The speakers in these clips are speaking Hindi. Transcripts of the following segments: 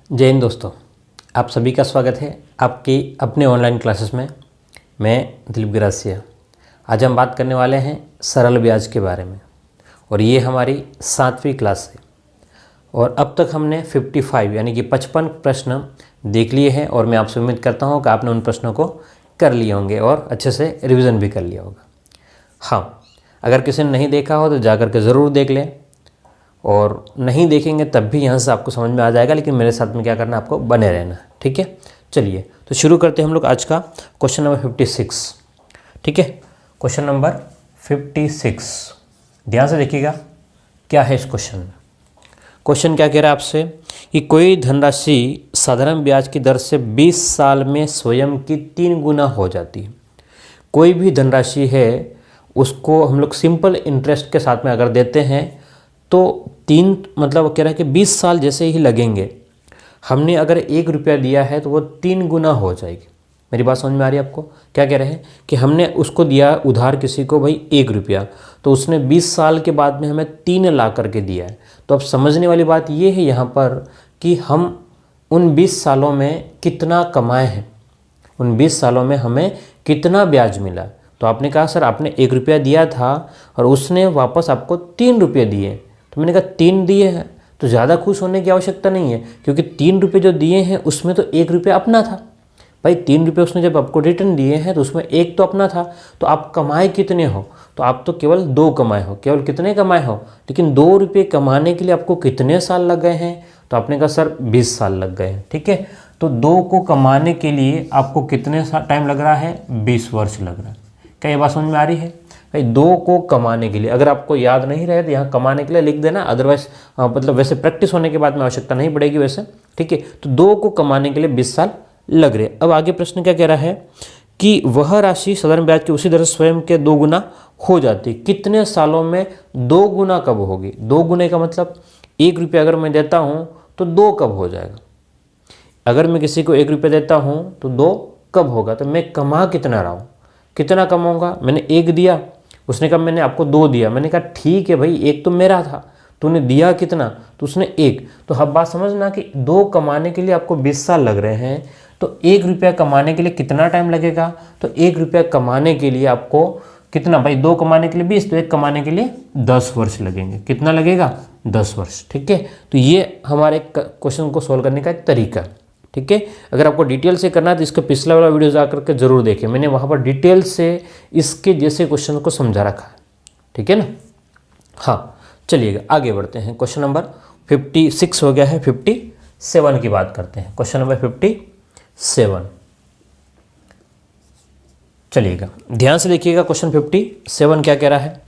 जय हिंद दोस्तों, आप सभी का स्वागत है आपकी अपने ऑनलाइन क्लासेस में। मैं दिलीप गिरासिया। आज हम बात करने वाले हैं सरल ब्याज के बारे में और ये हमारी 7वीं क्लास है। और अब तक हमने 55 यानी कि 55 प्रश्न देख लिए हैं और मैं आपसे उम्मीद करता हूँ कि आपने उन प्रश्नों को कर लिए होंगे और अच्छे से रिवीजन भी कर लिया होगा। हाँ, अगर किसी ने नहीं देखा हो तो जाकर के ज़रूर देख लें, और नहीं देखेंगे तब भी यहाँ से आपको समझ में आ जाएगा, लेकिन मेरे साथ में क्या करना है, आपको बने रहना है। ठीक है, चलिए तो शुरू करते हैं हम लोग आज का क्वेश्चन नंबर 56। ठीक है, क्वेश्चन नंबर 56, ध्यान से देखिएगा क्या है इस क्वेश्चन में। क्वेश्चन क्या कह रहा है आपसे कि कोई धनराशि साधारण ब्याज की दर से 20 साल में स्वयं की 3 गुना हो जाती है। कोई भी धनराशि है उसको हम लोग सिंपल इंटरेस्ट के साथ में अगर देते हैं तो 3 मतलब कह रहा है कि 20 साल जैसे ही लगेंगे। हमने अगर 1 रुपया दिया है तो वो 3 गुना हो जाएगी। मेरी बात समझ में आ रही है आपको? क्या कह रहे हैं कि हमने उसको दिया उधार किसी को भाई 1 रुपया, तो उसने 20 साल के बाद में हमें 3 ला करके दिया है। तो अब समझने वाली बात ये है यहाँ पर कि हम उन 20 सालों में कितना कमाए हैं, उन 20 सालों में हमें कितना ब्याज मिला। तो आपने कहा सर आपने 1 रुपया दिया था और उसने वापस आपको 3 रुपये दिए। तो मैंने कहा 3 दिए हैं तो ज़्यादा खुश होने की आवश्यकता नहीं है, क्योंकि 3 रुपये जो दिए हैं उसमें तो 1 रुपया अपना था। भाई 3 रुपये उसने जब आपको रिटर्न दिए हैं तो उसमें 1 तो अपना था। तो आप कमाए कितने हो? तो आप तो केवल 2 कमाए हो। केवल कितने कमाए हो? लेकिन 2 रुपये कमाने के लिए आपको कितने साल लग गए हैं? तो आपने कहा सर 20 साल लग गए हैं। ठीक है, तो 2 को कमाने के लिए आपको कितने टाइम लग रहा है? 20 वर्ष लग रहा है। क्या ये बात समझ में आ रही है? भाई 2 को कमाने के लिए, अगर आपको याद नहीं रहे तो यहाँ कमाने के लिए लिख देना, अदरवाइज मतलब वैसे प्रैक्टिस होने के बाद में आवश्यकता नहीं पड़ेगी वैसे। ठीक है, तो 2 को कमाने के लिए 20 साल लग रहे। अब आगे प्रश्न क्या कह रहा है कि वह राशि साधारण ब्याज की उसी दर से स्वयं के 2 गुना हो जाती है। कितने सालों में 2 गुना कब होगी? 2 गुने का मतलब 1 रुपया अगर मैं देता हूँ तो 2 कब हो जाएगा? अगर मैं किसी को 1 रुपया देता हूँ तो 2 कब होगा? तो मैं कमा कितना रहा हूँ, कितना कमाऊँगा? मैंने 1 दिया, उसने कहा मैंने आपको 2 दिया। मैंने कहा ठीक है भाई, 1 तो मेरा था, तूने दिया कितना? तो उसने 1। तो अब बात समझना कि 2 कमाने के लिए आपको 20 साल लग रहे हैं, तो 1 रुपया कमाने के लिए कितना टाइम लगेगा? तो 1 रुपया कमाने के लिए आपको कितना? भाई 2 कमाने के लिए 20, तो 1 कमाने के लिए 10 वर्ष लगेंगे। कितना लगेगा? 10 वर्ष। ठीक है, तो ये हमारे क्वेश्चन को सोल्व करने का एक तरीका है। ठीक है, अगर आपको डिटेल से करना है तो इसका पिछला वाला वीडियो जा करके जरूर देखें, मैंने वहाँ पर डिटेल से इसके जैसे क्वेश्चन को समझा रखा है। ठीक है ना? हाँ, चलिएगा आगे बढ़ते हैं। क्वेश्चन नंबर 56 हो गया है, 57 की बात करते हैं। क्वेश्चन नंबर 57, चलिएगा ध्यान से देखिएगा। क्वेश्चन 57 क्या कह रहा है?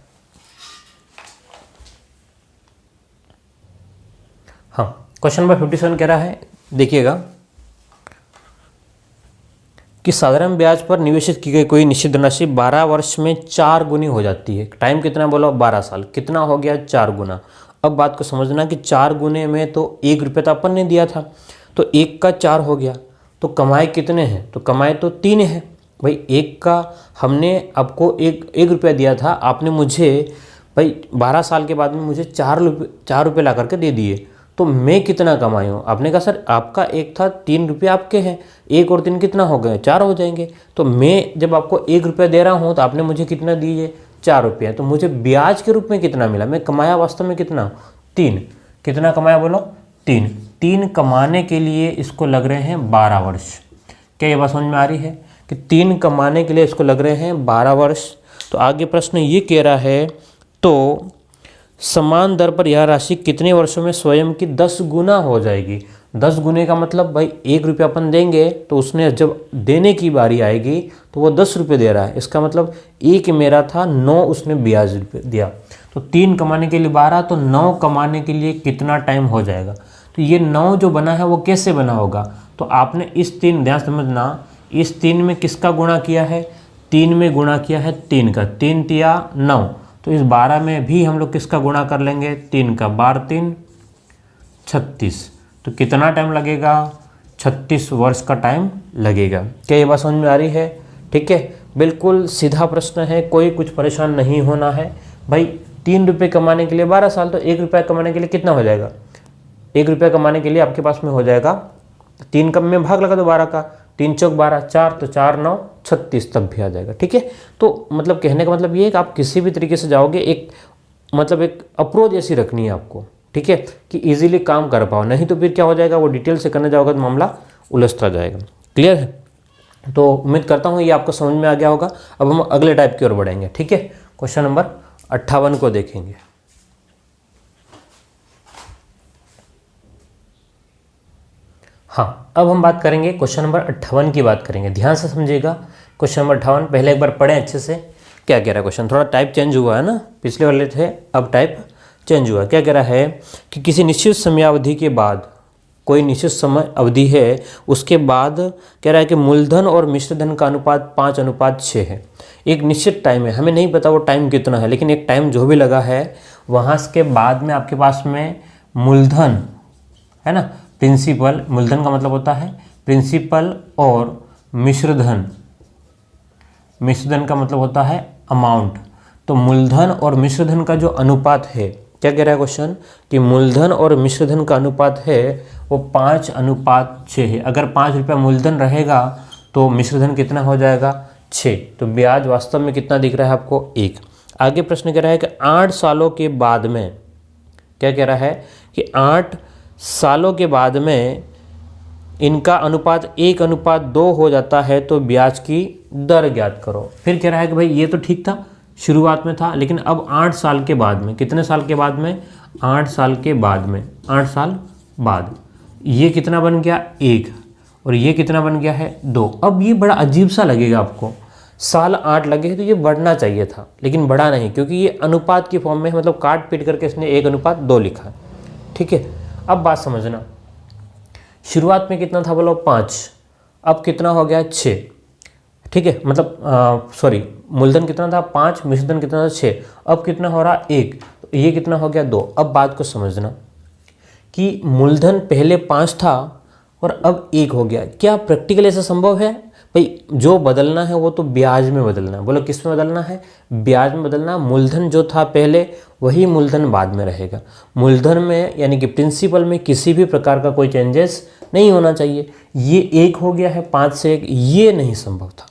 हाँ, क्वेश्चन नंबर 57 कह रहा है, देखिएगा कि साधारण ब्याज पर निवेशित की गई कोई निश्चित धनराशि 12 वर्ष में 4 गुनी हो जाती है। टाइम कितना बोला? 12 साल। कितना हो गया? 4 गुना। अब बात को समझना कि 4 गुने में तो 1 रुपये तो अपन ने दिया था, तो 1 का 4 हो गया। तो कमाए कितने हैं? तो कमाए तो 3 है। भाई 1 का हमने आपको 1 रुपया दिया था, आपने मुझे भाई 12 साल के बाद में मुझे 4 रुपये ला करके दे दिए, तो मैं कितना कमाई हूँ? आपने कहा सर आपका 1 था, 3 रुपये आपके हैं, 1 और 3 कितना हो गए? 4 हो जाएंगे। तो मैं जब आपको 1 रुपया दे रहा हूँ तो आपने मुझे कितना दिए? 4 रुपये। तो मुझे ब्याज के रूप में कितना मिला? मैं कमाया वास्तव में कितना? 3। कितना कमाया बोलो? 3। 3 कमाने के लिए इसको लग रहे हैं 12 वर्ष। क्या ये बात समझ में आ रही है कि 3 कमाने के लिए इसको लग रहे हैं 12 वर्ष? तो आगे प्रश्न ये कह रहा है, तो समान दर पर यह राशि कितने वर्षों में स्वयं की 10 गुना हो जाएगी? 10 गुने का मतलब भाई 1 रुपया अपन देंगे तो उसने जब देने की बारी आएगी तो वो 10 रुपये दे रहा है। इसका मतलब 1 मेरा था, 9 उसने ब्याज दिया। तो 3 कमाने के लिए 12, तो 9 कमाने के लिए कितना टाइम हो जाएगा? तो ये 9 जो बना है वो कैसे बना होगा? तो आपने इस 3, ध्यान समझना, इस 3 में किसका गुणा किया है? 3 में गुणा किया है 3 का। 3 तिया 9, तो इस 12 में भी हम लोग किसका गुणा कर लेंगे? 3 का। 12 3 36। तो कितना टाइम लगेगा? 36 वर्ष का टाइम लगेगा। क्या ये बात समझ में आ रही है? ठीक है, बिल्कुल सीधा प्रश्न है, कोई कुछ परेशान नहीं होना है। भाई 3 रुपये कमाने के लिए 12 साल, तो 1 रुपया कमाने के लिए कितना हो जाएगा? ₹1 कमाने के लिए आपके पास में हो जाएगा 3 का में भाग लगा दो 12 का, 3 चौक 12, 4 तो 4 9 36 तक भी आ जाएगा। ठीक है, तो मतलब कहने का मतलब ये है कि आप किसी भी तरीके से जाओगे, एक मतलब एक अप्रोच ऐसी रखनी है आपको, ठीक है, कि इजीली काम कर पाओ, नहीं तो फिर क्या हो जाएगा, वो डिटेल से करने जाओगे तो मामला उलझता जाएगा। क्लियर है? तो उम्मीद करता हूँ ये आपको समझ में आ गया होगा। अब हम अगले टाइप की ओर बढ़ेंगे। ठीक है, क्वेश्चन नंबर 58 को देखेंगे। हाँ, अब हम बात करेंगे क्वेश्चन नंबर 58 की बात करेंगे। ध्यान से समझिएगा क्वेश्चन नंबर 58, पहले एक बार पढ़ें अच्छे से। क्या कह रहा है क्वेश्चन, थोड़ा टाइप चेंज हुआ है ना, पिछले वाले थे अब टाइप चेंज हुआ। क्या कह रहा है कि किसी निश्चित समयावधि के बाद, कोई निश्चित समय अवधि है, उसके बाद कह रहा है कि मूलधन और मिश्रधन का अनुपात 5:6 है। एक निश्चित टाइम है, हमें नहीं पता वो टाइम कितना है, लेकिन एक टाइम जो भी लगा है वहाँ के बाद में आपके पास में मूलधन है ना, प्रिंसिपल, मूलधन का मतलब होता है प्रिंसिपल, और मिश्रधन, मिश्रधन का मतलब होता है अमाउंट। तो मूलधन और मिश्रधन का जो अनुपात है, क्या कह रहा है क्वेश्चन, कि मूलधन और मिश्रधन का अनुपात है वो 5:6 है। अगर ₹5 मूलधन रहेगा तो मिश्रधन कितना हो जाएगा, 6। तो ब्याज वास्तव में कितना दिख रहा है आपको, 1। आगे प्रश्न कह रहा है कि 8 सालों के बाद में, क्या कह रहा है कि 8 सालों के बाद में इनका अनुपात 1:2 हो जाता है, तो ब्याज की दर ज्ञात करो। फिर कह रहा है कि भाई ये तो ठीक था, शुरुआत में था, लेकिन अब 8 साल के बाद में, कितने साल के बाद में, 8 साल के बाद में, 8 साल बाद ये कितना बन गया, 1, और ये कितना बन गया है, 2। अब ये बड़ा अजीब सा लगेगा आपको, साल 8 लगे तो ये बढ़ना चाहिए था, लेकिन बढ़ा नहीं, क्योंकि ये अनुपात की फॉर्म में, मतलब काट पीट करके इसने 1:2 लिखा है। ठीक है, अब बात समझना, शुरुआत में कितना था बोलो, 5, अब कितना हो गया, 6। ठीक है, मतलब सॉरी, मूलधन कितना था, 5, मिश्रधन कितना था, 6, अब कितना हो रहा, 1, तो ये कितना हो गया, 2। अब बात को समझना कि मूलधन पहले 5 था और अब 1 हो गया, क्या प्रैक्टिकल ऐसा संभव है? भाई जो बदलना है वो तो ब्याज में बदलना है। बोलो किस में बदलना है, ब्याज में बदलना। मूलधन जो था पहले वही मूलधन बाद में रहेगा। मूलधन में यानी कि प्रिंसिपल में किसी भी प्रकार का कोई चेंजेस नहीं होना चाहिए। ये 1 हो गया है, 5 से 1, ये नहीं संभव था।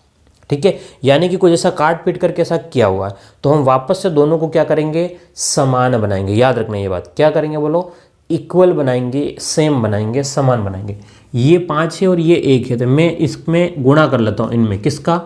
ठीक है, यानी कि कुछ ऐसा काट पीट करके ऐसा किया हुआ है, तो हम वापस से दोनों को क्या करेंगे, समान बनाएंगे। याद रखना ये बात, क्या करेंगे बोलो, इक्वल बनाएंगे, सेम बनाएंगे, समान बनाएंगे। ये 5 है और ये 1 है, तो मैं इसमें गुणा कर लेता हूँ, इनमें किसका,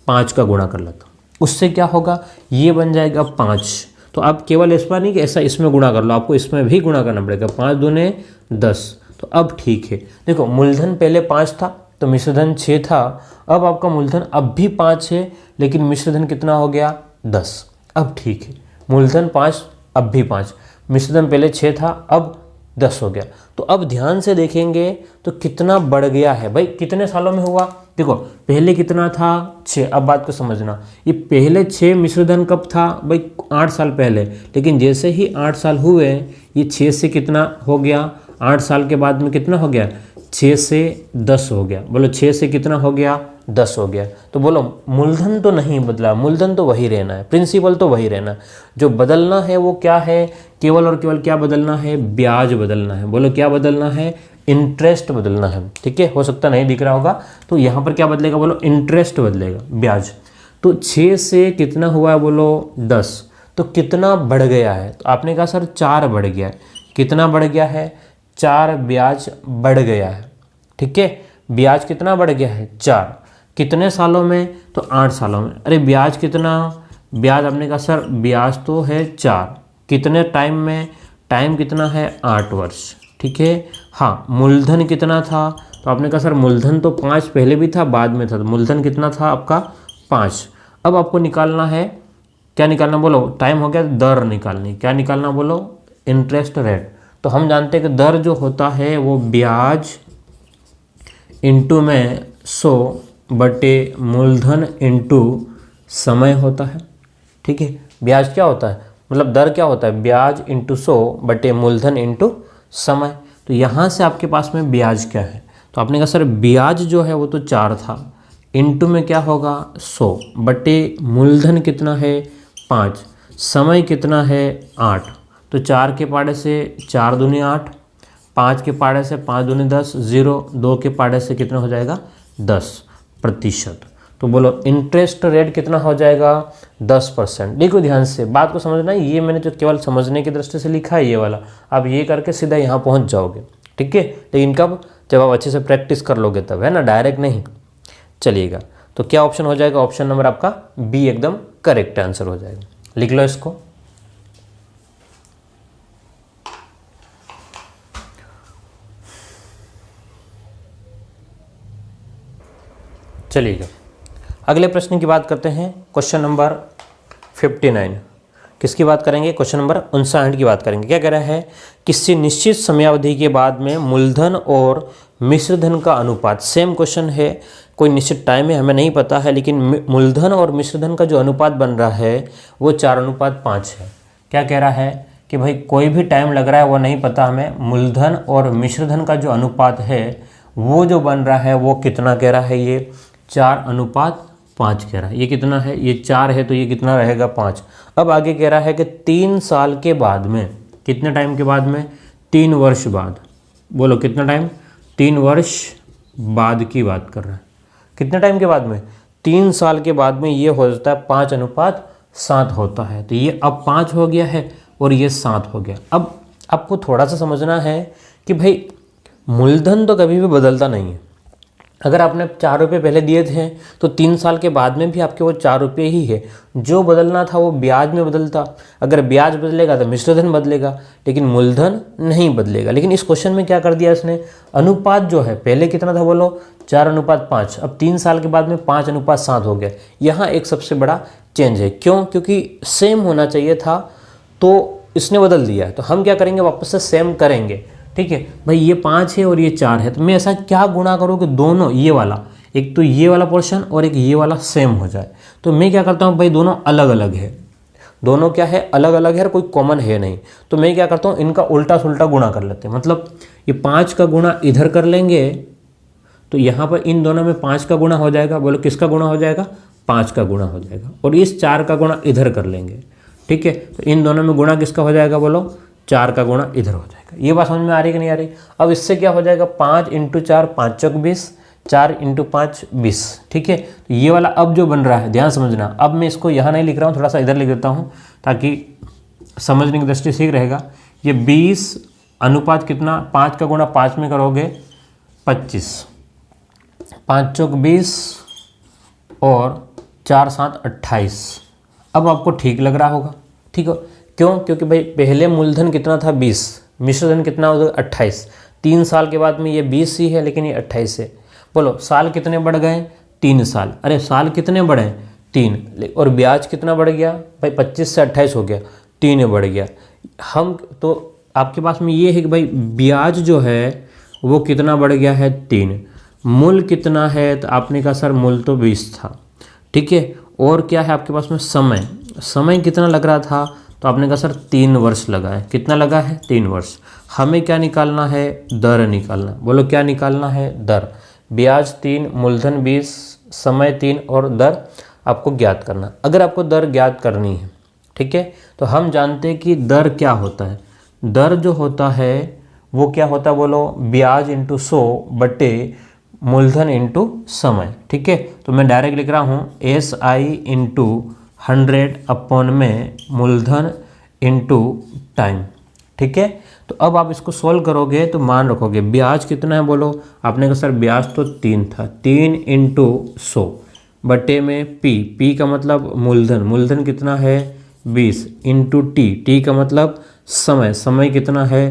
5 का गुणा कर लेता हूँ। उससे क्या होगा, ये बन जाएगा 5। तो आप केवल इस बार नहीं कि ऐसा इसमें गुणा कर लो, आपको इसमें भी गुणा करना पड़ेगा। 5 दूने 10, तो अब ठीक है। देखो मूलधन पहले 5 था तो मिश्रधन 6 था, अब आपका मूलधन अब भी 5 है, लेकिन मिश्रधन कितना हो गया, 10। अब ठीक है, मूलधन 5 अब भी 5, मिश्रधन पहले 6 था अब 10 हो गया। तो अब ध्यान से देखेंगे तो कितना बढ़ गया है भाई, कितने सालों में हुआ। देखो पहले कितना था, 6। अब बात को समझना, ये पहले 6 मिश्रधन कब था भाई, 8 साल पहले, लेकिन जैसे ही 8 साल हुए ये 6 से कितना हो गया, 8 साल के बाद में कितना हो गया, 6 से 10 हो गया। बोलो 6 से कितना हो गया, 10 हो गया। तो बोलो मूलधन तो नहीं बदला, मूलधन तो वही रहना है, प्रिंसिपल तो वही रहना है। जो बदलना है वो क्या है, केवल और केवल क्या बदलना है, ब्याज बदलना है। बोलो क्या बदलना है, इंटरेस्ट बदलना है। ठीक है, हो सकता नहीं दिख रहा होगा, तो यहाँ पर क्या बदलेगा, बोलो इंटरेस्ट बदलेगा, ब्याज। तो 6 से कितना हुआ है, बोलो 10, तो कितना बढ़ गया है, तो आपने कहा सर 4 बढ़ गया है। कितना बढ़ गया है, 4 ब्याज बढ़ गया है। ठीक है, ब्याज कितना बढ़ गया है, 4। कितने सालों में, तो 8 सालों में। अरे ब्याज कितना, ब्याज आपने कहा सर ब्याज तो है 4, कितने टाइम में, टाइम कितना है, 8 वर्ष। ठीक है, हाँ मूलधन कितना था, तो आपने कहा सर मूलधन तो 5 पहले भी था बाद में था, तो मूलधन कितना था आपका, 5। अब आपको निकालना है, क्या निकालना बोलो, टाइम हो गया, दर निकालनी। क्या निकालना बोलो, इंटरेस्ट रेट। तो हम जानते हैं कि दर जो होता है वो ब्याज इंटू में 100 बटे मूलधन इंटू समय होता है। ठीक है, ब्याज क्या होता है, मतलब दर क्या होता है, ब्याज इंटू 100 बटे मूलधन इंटू समय। तो यहाँ से आपके पास में ब्याज क्या है, तो आपने कहा सर ब्याज जो है वो तो 4 था, इंटू में क्या होगा 100 बटे मूलधन कितना है 5, समय कितना है 8। तो 4 के पाड़े से 4 दूनी 8, 5 के पाड़े से 5 दूनी 10, 0 2 के पाड़े से कितना हो जाएगा 10%। तो बोलो इंटरेस्ट रेट कितना हो जाएगा 10%। देखो ध्यान से बात को समझना, ये मैंने तो केवल समझने की दृष्टि से लिखा है ये वाला, आप ये करके सीधा यहाँ पहुँच जाओगे, ठीक है। लेकिन कब, जब आप अच्छे से प्रैक्टिस कर लोगे तब, है ना, डायरेक्ट नहीं। चलिएगा, तो क्या ऑप्शन हो जाएगा, ऑप्शन नंबर आपका बी एकदम करेक्ट आंसर हो जाएगा। लिख लो इसको। चलिएगा, अगले प्रश्न की बात करते हैं। क्वेश्चन नंबर 59 किसकी बात करेंगे, क्वेश्चन नंबर 59 की बात करेंगे। क्या कह रहा है, किसी निश्चित समयावधि के बाद में मूलधन और मिश्रधन का अनुपात, सेम क्वेश्चन है, कोई निश्चित टाइम है हमें नहीं पता है, लेकिन मूलधन और मिश्रधन का जो अनुपात बन रहा है वो 4:5 है। क्या कह रहा है कि भाई कोई भी टाइम लग रहा है वो नहीं पता हमें, मूलधन और मिश्रधन का जो अनुपात है वो जो बन रहा है वो कितना कह रहा है, ये 4:5 कह रहा है। ये कितना है, ये 4 है तो ये कितना रहेगा 5। अब आगे कह रहा है कि 3 साल के बाद में, कितने टाइम के बाद में, 3 वर्ष बाद। बोलो कितना टाइम, 3 वर्ष बाद की बात कर रहा है। कितने टाइम के बाद में, 3 साल के बाद में ये हो जाता है 5:7 होता है। तो ये अब 5 हो गया है और ये 7 हो गया। अब आपको थोड़ा सा समझना है कि भाई मूलधन तो कभी भी बदलता नहीं है। अगर आपने 4 रुपये पहले दिए थे तो 3 साल के बाद में भी आपके वो 4 रुपये ही है। जो बदलना था वो ब्याज में बदलता, अगर ब्याज बदलेगा तो मिश्रधन बदलेगा, लेकिन मूलधन नहीं बदलेगा। लेकिन इस क्वेश्चन में क्या कर दिया इसने, अनुपात जो है पहले कितना था बोलो 4:5, अब 3 साल के बाद में 5:7 हो गया। यहाँ एक सबसे बड़ा चेंज है। क्यों, क्योंकि सेम होना चाहिए था तो इसने बदल दिया है। तो हम क्या करेंगे, वापस से सेम करेंगे, ठीक है। भाई ये 5 है और ये 4 है, तो मैं ऐसा क्या गुणा करूँ कि दोनों, ये वाला, एक तो ये वाला पोर्शन और एक ये वाला सेम हो जाए। तो मैं क्या करता हूँ, भाई दोनों अलग अलग है, दोनों क्या है, अलग अलग है और कोई कॉमन है नहीं। तो मैं क्या करता हूँ, इनका उल्टा सुल्टा गुणा कर लेते हैं। मतलब ये 5 का गुणा इधर कर लेंगे तो यहाँ पर इन दोनों में 5 का गुणा हो जाएगा। बोलो किसका गुणा हो जाएगा, 5 का गुणा हो जाएगा। और इस 4 का गुणा इधर कर लेंगे, ठीक है। तो इन दोनों में गुणा किसका हो जाएगा, बोलो 4 का गुणा इधर हो जाएगा। ये बात समझ में आ रही कि नहीं आ रही। अब इससे क्या हो जाएगा, 5 × 4 5 चौक 20, 4 × 5 20, ठीक है। तो ये वाला अब जो बन रहा है, ध्यान समझना, अब मैं इसको यहाँ नहीं लिख रहा हूँ, थोड़ा सा इधर लिख देता हूँ ताकि समझने की दृष्टि ठीक रहेगा। ये 20 अनुपात कितना, 5 का गुणा 5 में करोगे 25, 5 चौक 20 और 4 7 28। अब आपको ठीक लग रहा होगा, ठीक है। क्यों, क्योंकि भाई पहले मूलधन कितना था 20, मिश्रधन कितना होगा 28। 3 साल के बाद में ये 20 ही है लेकिन ये 28 है। बोलो साल कितने बढ़ गए, 3 साल। अरे साल कितने बढ़े, 3। और ब्याज कितना बढ़ गया भाई, 25 से 28 हो गया, 3 बढ़ गया। हम तो आपके पास में ये है कि भाई ब्याज जो है वो कितना बढ़ गया है 3, मूल कितना है, तो आपने कहा सर मूल तो 20 था, ठीक है। और क्या है आपके पास में, समय, समय कितना लग रहा था, तो आपने कहा सर 3 वर्ष लगा है। कितना लगा है, 3 वर्ष। हमें क्या निकालना है, दर निकालना। बोलो क्या निकालना है, दर। ब्याज 3, मूलधन 20, समय 3 और दर आपको ज्ञात करना। अगर आपको दर ज्ञात करनी है, ठीक है, तो हम जानते हैं कि दर क्या होता है। दर जो होता है वो क्या होता है, बोलो ब्याज × 100 बटे मूलधन × समय, ठीक है। तो मैं डायरेक्ट लिख रहा हूँ SI × 100 अपॉन में मूलधन × टाइम, ठीक है। तो अब आप इसको सोल्व करोगे तो मान रखोगे ब्याज कितना है, बोलो आपने कहा सर ब्याज तो 3 था, 3 × 100 बटे में P का मतलब मूलधन, मूलधन कितना है 20 × T का मतलब समय, समय कितना है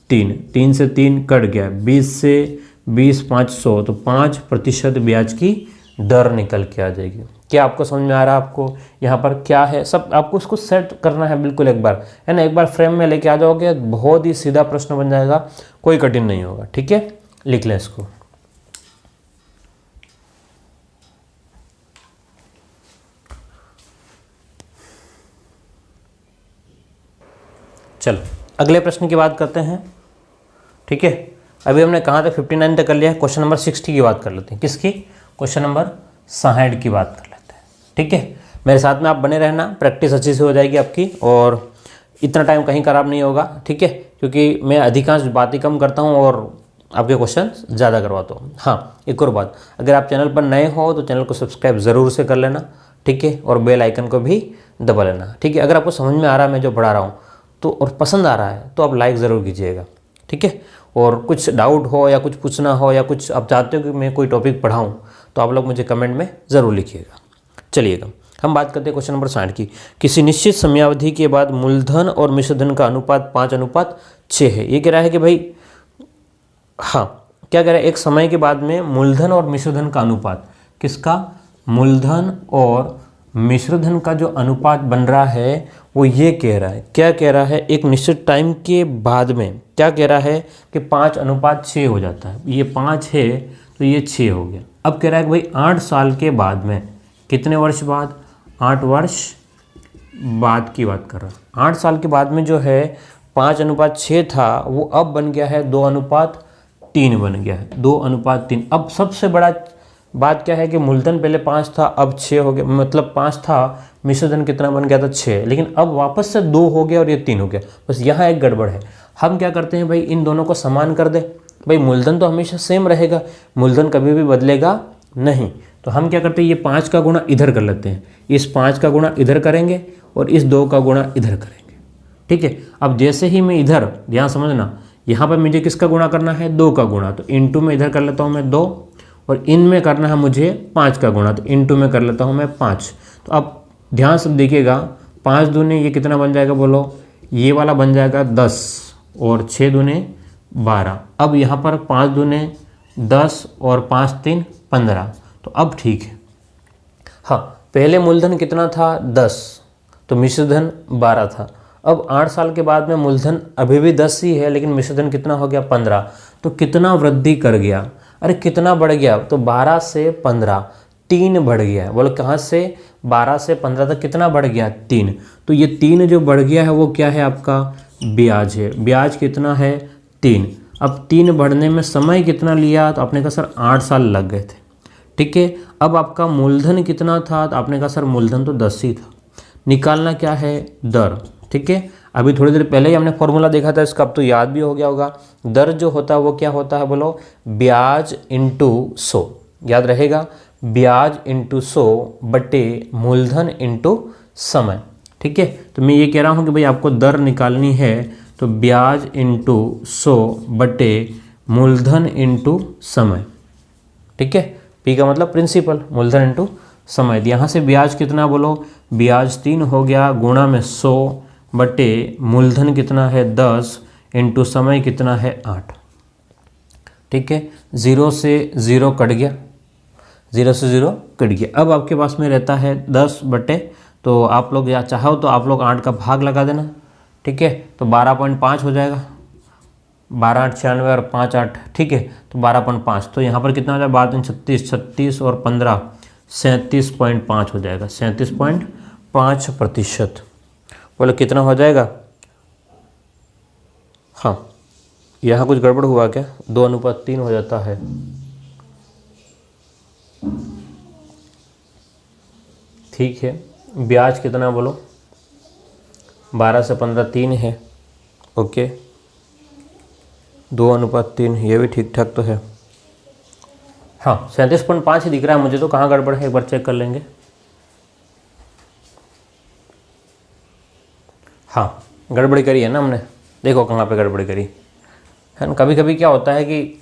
3 से 3 कट गया, 20 से 20 500, तो 5% ब्याज की दर निकल के आ जाएगी। क्या आपको समझ में आ रहा है, आपको यहाँ पर क्या है, सब आपको उसको सेट करना है बिल्कुल एक बार, है ना। एक बार फ्रेम में लेके आ जाओगे, बहुत ही सीधा प्रश्न बन जाएगा, कोई कठिन नहीं होगा, ठीक है। लिख लें इसको। चलो अगले प्रश्न की बात करते हैं, ठीक है। अभी हमने कहाँ तक 59 तक कर लिया है, क्वेश्चन नंबर 60 की बात कर लेते हैं। किसकी, क्वेश्चन नंबर 60 की बात कर लेते हैं, ठीक है। मेरे साथ में आप बने रहना, प्रैक्टिस अच्छी से हो जाएगी आपकी और इतना टाइम कहीं खराब नहीं होगा, ठीक है। क्योंकि मैं अधिकांश बातें कम करता हूँ और आपके क्वेश्चन ज़्यादा करवाता हूँ। हाँ, एक और बात, अगर आप चैनल पर नए हो तो चैनल को सब्सक्राइब ज़रूर से कर लेना, ठीक है, और बेल आइकन को भी दबा लेना, ठीक है। अगर आपको समझ में आ रहा है मैं जो पढ़ा रहा हूँ तो और पसंद आ रहा है तो आप लाइक ज़रूर कीजिएगा, ठीक है। और कुछ डाउट हो या कुछ पूछना हो या कुछ आप चाहते हो कि मैं कोई टॉपिक पढ़ाऊँ तो आप लोग मुझे कमेंट में ज़रूर लिखिएगा। चलिएगा, हम बात करते हैं क्वेश्चन नंबर 60 की। किसी निश्चित समयावधि के बाद मूलधन और मिश्रधन का अनुपात 5:6 है। ये कह रहा है कि भाई, हाँ, क्या कह रहा है, एक समय के बाद में मूलधन और मिश्रधन का अनुपात, किसका, मूलधन और मिश्रधन का जो अनुपात बन रहा है वो ये कह रहा है, क्या कह रहा है, एक निश्चित टाइम के बाद में क्या कह रहा है कि 5:6 हो जाता है। ये 5 है तो ये 6 हो गया। अब कह रहा है कि भाई 8 साल के बाद में, कितने वर्ष बाद, 8 वर्ष बाद की बात कर रहा है। 8 साल के बाद में जो है 5:6 था वो अब बन गया है 2:3 बन गया है, 2:3। अब सबसे बड़ा बात क्या है कि मूलधन पहले 5 था अब 6 हो गया, मतलब 5 था, मिश्रधन कितना बन गया था, 6, लेकिन अब वापस से 2 हो गया और ये 3 हो गया। बस यहाँ एक गड़बड़ है। हम क्या करते हैं भाई, इन दोनों को समान कर दे। भाई मूलधन तो हमेशा सेम रहेगा, मूलधन कभी भी बदलेगा नहीं, तो हम क्या करते हैं, ये 5 का गुणा इधर कर लेते हैं, इस 5 का गुणा इधर करेंगे और इस 2 का गुणा इधर करेंगे, ठीक है। अब जैसे ही मैं इधर, ध्यान समझना, यहाँ पर मुझे किसका गुणा करना है, 2 का गुणा, तो इनटू में इधर कर लेता हूँ मैं 2, और इनमें करना है मुझे 5 का गुणा, तो इनटू में कर लेता हूँ मैं 5। तो अब ध्यान से देखिएगा, 5 दूने ये कितना बन जाएगा बोलो, ये वाला बन जाएगा 10 और 6 दूने 12। अब यहाँ पर 5 दूने 10 और 5 3 15, तो अब ठीक है। हाँ, पहले मूलधन कितना था, 10, तो मिश्रधन 12 था। अब 8 साल के बाद में मूलधन अभी भी 10 ही है, लेकिन मिश्रधन कितना हो गया, 15। तो कितना वृद्धि कर गया, अरे कितना बढ़ गया, तो 12 से 15, 3 बढ़ गया। बोलो कहाँ से, 12 से 15 तक कितना बढ़ गया, 3। तो ये 3 जो बढ़ गया है वो क्या है, आपका ब्याज है। ब्याज कितना है, 3। अब 3 बढ़ने में समय कितना लिया, तो आपने कहा सर 8 साल लग गए थे, ठीक है। अब आपका मूलधन कितना था, तो आपने कहा सर मूलधन तो 10 ही था। निकालना क्या है, दर, ठीक है। अभी थोड़ी देर पहले ही हमने फॉर्मूला देखा था इसका, अब तो याद भी हो गया होगा। दर जो होता है वो क्या होता है, बोलो ब्याज इंटू 100, याद रहेगा, ब्याज इंटू 100 बटे मूलधन इंटू समय, ठीक है। तो मैं ये कह रहा हूँ कि भाई आपको दर निकालनी है तो ब्याज इंटू 100 बटे मूलधन इंटू समय, ठीक है। पी का मतलब प्रिंसिपल, मूलधन इंटू समय। यहाँ से ब्याज कितना बोलो, ब्याज 3 हो गया, गुणा में 100 बटे मूलधन कितना है 10 इंटू समय कितना है 8, ठीक है। 0 से 0 कट गया, 0 से 0 कट गया। अब आपके पास में रहता है 10 बटे, तो आप लोग या चाहो तो आप लोग 8 का भाग लगा देना, ठीक है। तो 12.5 हो जाएगा, 12 8 96 और 5 8, ठीक है, तो 12.5। तो यहाँ पर कितना हो जाएगा, 12 36, 36 और 15 37.5 हो जाएगा, 37.5%। बोलो कितना हो जाएगा, हाँ, यहाँ कुछ गड़बड़ हुआ क्या, 2:3 हो जाता है। ठीक है, ब्याज कितना बोलो, 12 से 15 3 है, ओके, 2:3, ये भी ठीक ठाक तो है। हाँ, 37.5 ही दिख रहा है मुझे, तो कहाँ गड़बड़ है एक बार चेक कर लेंगे। हाँ, गड़बड़ी करी है ना हमने, देखो कहाँ पे गड़बड़ी करी है ना। कभी कभी क्या होता है कि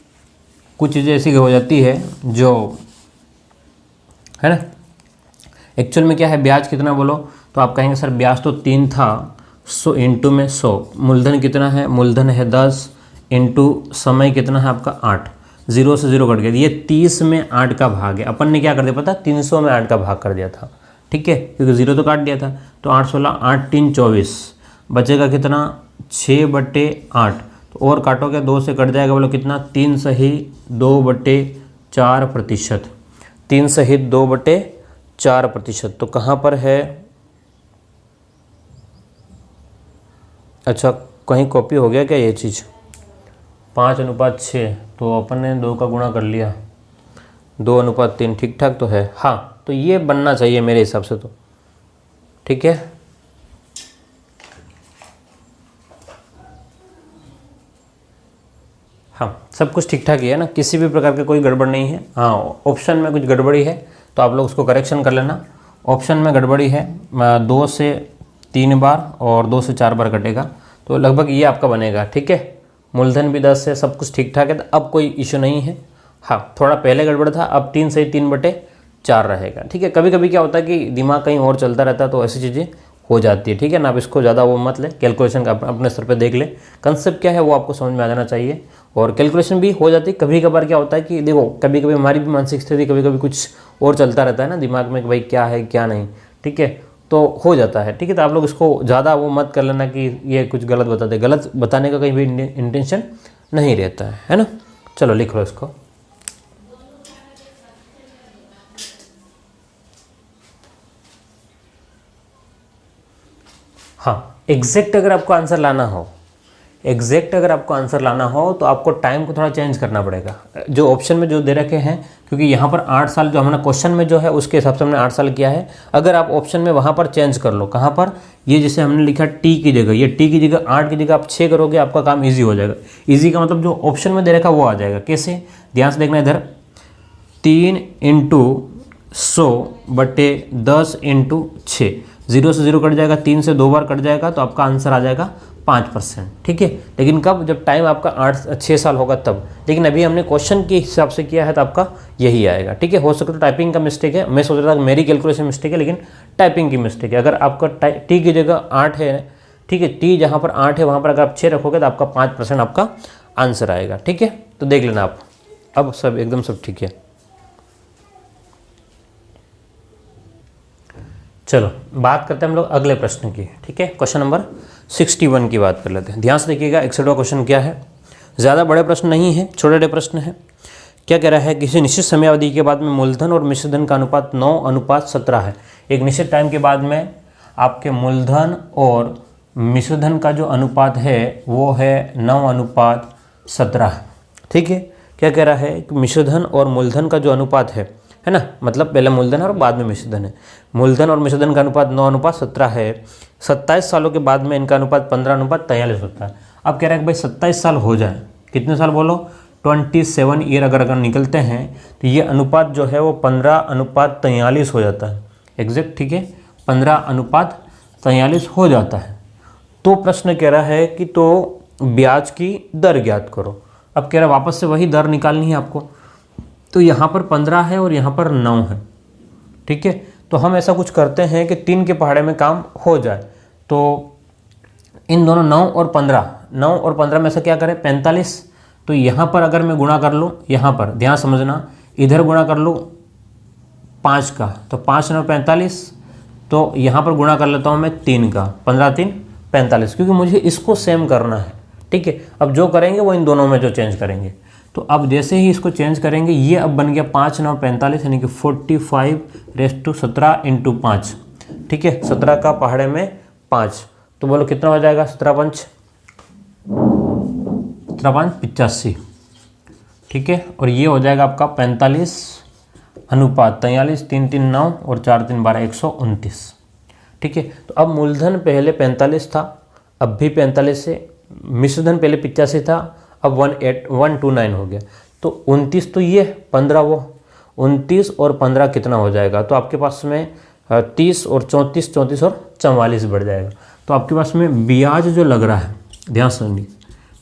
कुछ चीज़ें ऐसी हो जाती है जो है ना, एक्चुअल में क्या है, ब्याज कितना बोलो, तो आप कहेंगे सर ब्याज तो 3 था, 100 इंटू में 100, मूलधन कितना है, मूलधन है 10 इंटू समय कितना है आपका 8, 0 से 0 कट गया, ये 30 में 8 का भाग है। अपन ने क्या कर दिया पता, 300 में 8 का भाग कर दिया था, ठीक है, क्योंकि 0 तो काट दिया था। तो 8 16 8 3 24, बचेगा कितना 6/8, तो और काटोगे 2 से कट जाएगा, बोलो कितना 3 सही 2/4%, 3 सही 2/4%। तो कहाँ पर है, अच्छा कहीं कॉपी हो गया क्या ये चीज़, 5:6, तो अपन ने 2 का गुणा कर लिया, 2:3, ठीक ठाक तो है। हाँ, तो ये बनना चाहिए मेरे हिसाब से तो, ठीक है। हाँ, सब कुछ ठीक ठाक ही है ना, किसी भी प्रकार का कोई गड़बड़ नहीं है। हाँ, ऑप्शन में कुछ गड़बड़ी है तो आप लोग उसको करेक्शन कर लेना। ऑप्शन में गड़बड़ी है 2 से 3 बार और 2 से 4 बार कटेगा, तो लगभग ये आपका बनेगा। ठीक है, मूलधन भी 10 है, सब कुछ ठीक ठाक है, तो अब कोई इशू नहीं है। हाँ, थोड़ा पहले गड़बड़ था, अब 3 से 3/4 रहेगा। ठीक है, कभी कभी क्या होता है कि दिमाग कहीं और चलता रहता है, तो ऐसी चीज़ें हो जाती है। ठीक है ना, आप इसको ज़्यादा वो मत ले, कैलकुलेशन का अपने स्तर पे देख ले, कंसेप्ट क्या है वो आपको समझ में आ जाना चाहिए। और कैलकुलेशन भी हो जाती है। कभी कभार क्या होता है कि देखो, कभी कभी हमारी भी मानसिक स्थिति कभी कभी कुछ और चलता रहता है ना दिमाग में कि भाई क्या है क्या नहीं। ठीक है, तो हो जाता है। ठीक है, तो आप लोग इसको ज़्यादा वो मत कर लेना कि ये कुछ गलत बताते, गलत बताने का कहीं भी इंटेंशन नहीं रहता है ना। चलो लिख लो इसको। हाँ, एग्जैक्ट अगर आपको आंसर लाना हो, तो आपको टाइम को थोड़ा चेंज करना पड़ेगा। जो ऑप्शन में जो दे रखे हैं, क्योंकि यहाँ पर 8 साल जो हमने क्वेश्चन में जो है उसके हिसाब से हमने 8 साल किया है। अगर आप ऑप्शन में वहाँ पर चेंज कर लो, कहाँ पर, ये जैसे हमने लिखा टी की जगह, ये टी की जगह 8 की जगह आप 6 करोगे, आपका काम ईजी हो जाएगा। ईजी का मतलब जो ऑप्शन में दे रखा वो आ जाएगा। कैसे, ध्यान से देखना इधर, 3 × 100/10 × 6, 0 से 0 कट जाएगा, 3 से 2 बार कट जाएगा, तो आपका आंसर आ जाएगा 5%। ठीक है, लेकिन कब, जब टाइम आपका 6 साल होगा तब। लेकिन अभी हमने क्वेश्चन के हिसाब से किया है तो आपका यही आएगा। ठीक है, हो सकता है टाइपिंग का मिस्टेक है, मैं सोच रहा था मेरी कैलकुलेशन मिस्टेक है, लेकिन टाइपिंग की मिस्टेक है। अगर आपका टी की जगह 8 है, ठीक है, टी जहाँ पर 8 है वहाँ पर अगर आप 6 रखोगे तो आपका 5% आपका आंसर आएगा। ठीक है, तो देख लेना आप, अब सब एकदम सब ठीक है। चलो बात करते हैं हम लोग अगले प्रश्न की। ठीक है, क्वेश्चन नंबर 61 की बात कर लेते हैं। ध्यान से देखिएगा, 61वां क्वेश्चन क्या है, ज़्यादा बड़े प्रश्न नहीं है, छोटे छोटे प्रश्न है। क्या कह रहा है, किसी निश्चित समयावधि के बाद में मूलधन और मिश्रधन का अनुपात 9:17 है। एक निश्चित टाइम के बाद में आपके मूलधन और मिश्रधन का जो अनुपात है वो है 9:17। ठीक है, क्या कह रहा है कि मिश्रधन और मूलधन का जो अनुपात है ना, मतलब पहले मूलधन और बाद में मिश्रधन है। मूलधन और मिश्रधन का अनुपात 9:17 है। 27 सालों के बाद में इनका अनुपात 15:43 होता है। अब कह रहा है कि भाई 27 साल हो जाए, कितने साल बोलो, 27 ईयर अगर निकलते हैं तो ये अनुपात जो है वो 15:43 हो जाता है एग्जैक्ट। ठीक है, 15:43 हो जाता है। तो प्रश्न कह रहा है कि तो ब्याज की दर ज्ञात करो। अब कह रहा है वापस से वही दर निकालनी है आपको। तो यहाँ पर 15 है और यहाँ पर 9 है। ठीक है, तो हम ऐसा कुछ करते हैं कि 3 के पहाड़े में काम हो जाए। तो इन दोनों 9 और 15 में से क्या करें, 45। तो यहाँ पर अगर मैं गुणा कर लूँ, यहाँ पर ध्यान समझना, इधर गुणा कर लूँ 5 का, तो 5 9 45। तो यहाँ पर गुणा कर लेता हूँ मैं 3 का, 15 3 45, क्योंकि मुझे इसको सेम करना है। ठीक है, अब जो करेंगे वो इन दोनों में जो चेंज करेंगे। तो अब जैसे ही इसको चेंज करेंगे, ये अब बन गया 5 9 45, यानी कि 45⁻17 × 5। ठीक है, 17 का पहाड़े में 5, तो बोलो कितना हो जाएगा, 17 5 85। ठीक है, और ये हो जाएगा आपका 45:43, 3 3 9 और 4 3 12, 129। ठीक है, तो अब मूलधन पहले 45 था, अब भी 45 है। मिश्रधन पहले 85 था, अब 129 हो गया। तो 29, तो ये 15, वो 29 और 15 कितना हो जाएगा, तो आपके पास में 30 और 34, 34 और 44 बढ़ जाएगा। तो आपके पास में ब्याज जो लग रहा है, ध्यान सुनिए,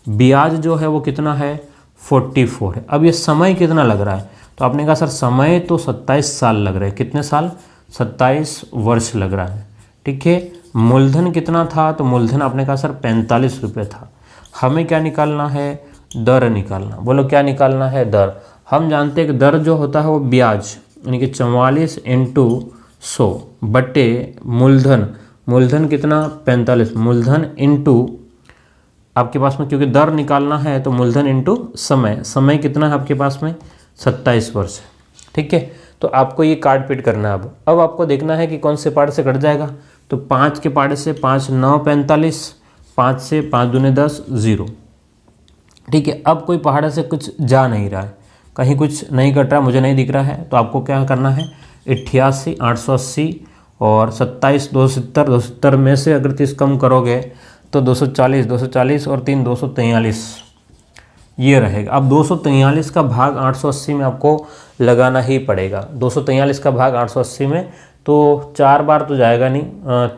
ब्याज जो है वो कितना है, 44 है। अब ये समय कितना लग रहा है, तो आपने कहा सर समय तो 27 साल लग रहे हैं। कितने साल, 27 वर्ष लग रहा है। ठीक है, मूलधन कितना था, तो मूलधन आपने कहा सर 45 रुपये था। हमें क्या निकालना है, दर निकालना। बोलो क्या निकालना है, दर। हम जानते हैं कि दर जो होता है वो ब्याज, यानी कि 44 × 100 बटे मूलधन। मूलधन कितना, 45, मूलधन इंटू आपके पास में, क्योंकि दर निकालना है तो मूलधन इंटू समय। समय कितना है आपके पास में, 27 वर्ष। ठीक है, तो आपको ये काट पीट करना है। अब आपको देखना है कि कौन से पार्ट से कट जाएगा। तो 5 के पार्ट से 5 9 45, 5 से 5 दूने 10 0। ठीक है, अब कोई पहाड़ से कुछ जा नहीं रहा है, कहीं कुछ नहीं कट रहा, मुझे नहीं दिख रहा है। तो आपको क्या करना है, 88 880 और 27 270, 270 में से अगर 30 कम करोगे तो 240 240 और 3 243। ये रहेगा। अब 243 का भाग 880 में आपको लगाना ही पड़ेगा। 243 का भाग 880 में तो 4 बार तो जाएगा नहीं,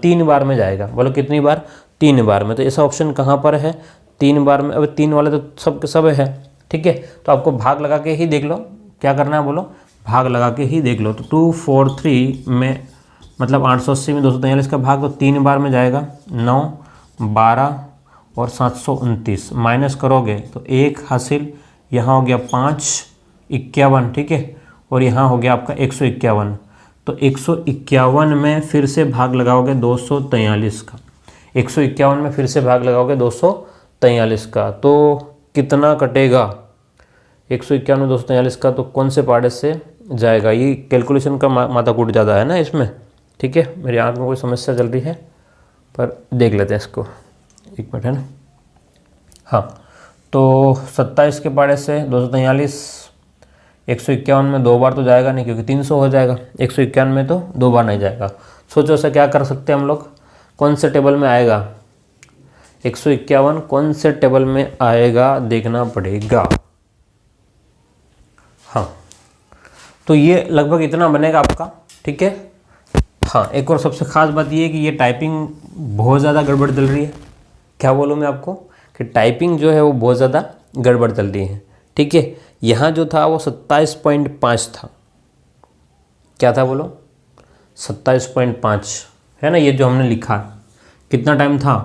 3 बार में जाएगा। बोलो कितनी बार? 3 बार में। तो ऐसा ऑप्शन कहाँ पर है? 3 बार में। अब 3 वाले तो सब के सब है, ठीक है। तो आपको भाग लगा के ही देख लो, क्या करना है बोलो, भाग लगा के ही देख लो। तो 243 में मतलब 880 में 243 का भाग तो 3 बार में जाएगा, 9, 12 और 729 माइनस करोगे तो 1 हासिल, यहाँ हो गया 5, 51, ठीक है, और यहाँ हो गया आपका 151। तो 151 में फिर से भाग लगाओगे 243 का, 151 में फिर से भाग लगाओगे 243 का, तो कितना कटेगा? 151 में 243 का तो कौन से पार्ट से जाएगा? ये कैलकुलेशन का माथाकूट ज़्यादा है ना इसमें, ठीक है। मेरी आँख में कोई समस्या चल रही है पर देख लेते हैं इसको, 1 मिनट है ना। हाँ, तो 27 के पाड़े से 243, 151 में 2 बार तो जाएगा नहीं क्योंकि 300 हो जाएगा, 151 में तो 2 बार नहीं जाएगा। सोचो ऐसा क्या कर सकते हैं हम लोग, कौन से टेबल में आएगा 151, कौन से टेबल में आएगा देखना पड़ेगा। हाँ, तो ये लगभग इतना बनेगा आपका, ठीक है। हाँ, एक और सबसे ख़ास बात ये है कि ये टाइपिंग बहुत ज़्यादा गड़बड़ चल रही है। क्या बोलूँ मैं आपको कि टाइपिंग जो है वो बहुत ज़्यादा गड़बड़ चल रही है, ठीक है। यहाँ जो था वो 27.5 था, क्या था बोलो, 27.5 है ना। ये जो हमने लिखा कितना टाइम था,